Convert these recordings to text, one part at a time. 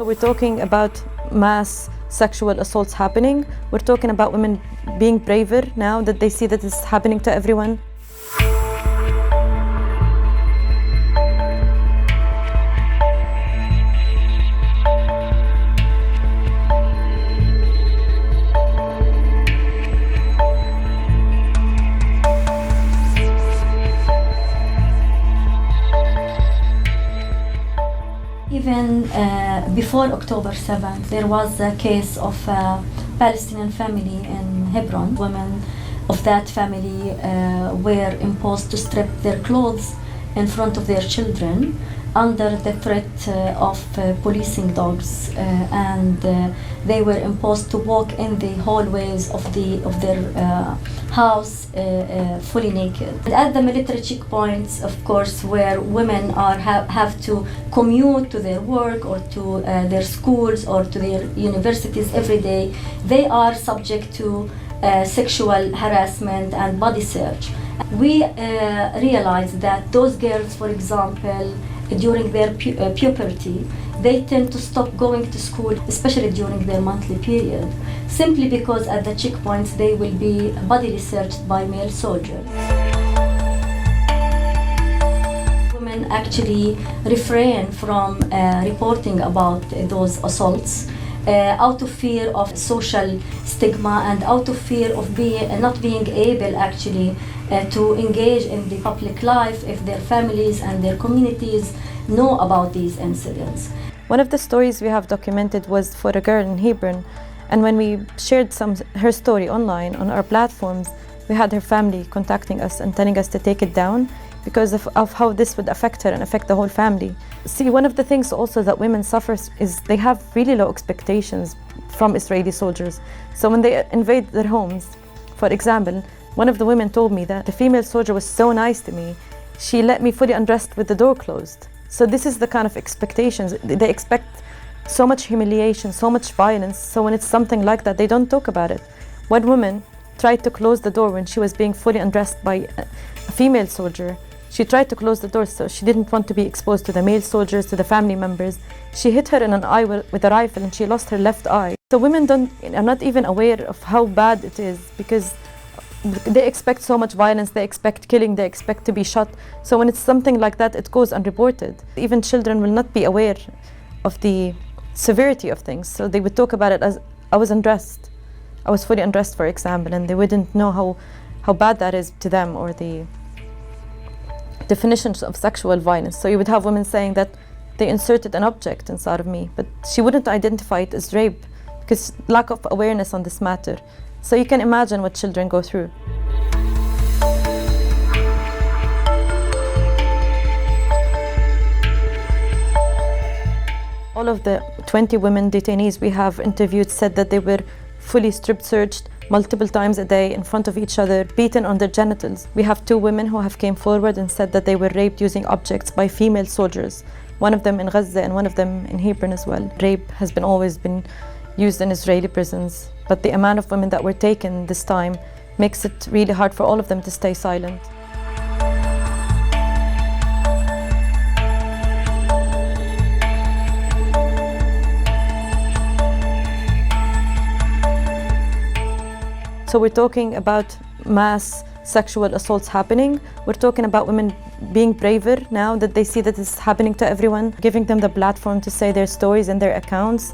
So we're talking about mass sexual assaults happening. We're talking about women being braver now that they see that it's happening to everyone. Even before October 7th, there was a case of a Palestinian family in Hebron. Women of that family were imposed to strip their clothes in front of their children under the threat of policing dogs, and they were imposed to walk in the hallways of their house fully naked. And at the military checkpoints, of course, where women have to commute to their work or to their schools or to their universities every day, they are subject to sexual harassment and body search. We realized that those girls, for example, during their puberty, they tend to stop going to school, especially during their monthly period, simply because at the checkpoints they will be bodily searched by male soldiers. Women actually refrain from reporting about those assaults out of fear of social stigma and out of fear of not being able actually to engage in the public life if their families and their communities know about these incidents. One of the stories we have documented was for a girl in Hebron, and when we shared her story online on our platforms, we had her family contacting us and telling us to take it down because of how this would affect her and affect the whole family. See, one of the things also that women suffer is they have really low expectations from Israeli soldiers. So when they invade their homes, for example, one of the women told me that the female soldier was so nice to me, she let me fully undressed with the door closed. So this is the kind of expectations. They expect so much humiliation, so much violence. So when it's something like that, they don't talk about it. One woman tried to close the door when she was being fully undressed by a female soldier. She tried to close the door so she didn't want to be exposed to the male soldiers, to the family members. She hit her in an eye with a rifle and she lost her left eye. So women are not even aware of how bad it is because they expect so much violence, they expect killing, they expect to be shot. So when it's something like that, it goes unreported. Even children will not be aware of the severity of things. So they would talk about it as, I was undressed. I was fully undressed, for example, and they wouldn't know how bad that is to them or the definitions of sexual violence. So you would have women saying that they inserted an object inside of me, but she wouldn't identify it as rape because lack of awareness on this matter. So you can imagine what children go through. All of the 20 women detainees we have interviewed said that they were fully strip searched multiple times a day in front of each other, beaten on their genitals. We have 2 women who have came forward and said that they were raped using objects by female soldiers, one of them in Gaza and one of them in Hebron as well. Rape has always been used in Israeli prisons, but the amount of women that were taken this time makes it really hard for all of them to stay silent. So we're talking about mass sexual assaults happening. We're talking about women being braver now that they see that it's happening to everyone, giving them the platform to say their stories and their accounts.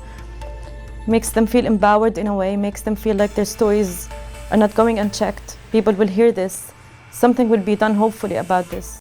Makes them feel empowered in a way, makes them feel like their stories are not going unchecked. People will hear this. Something will be done, hopefully, about this.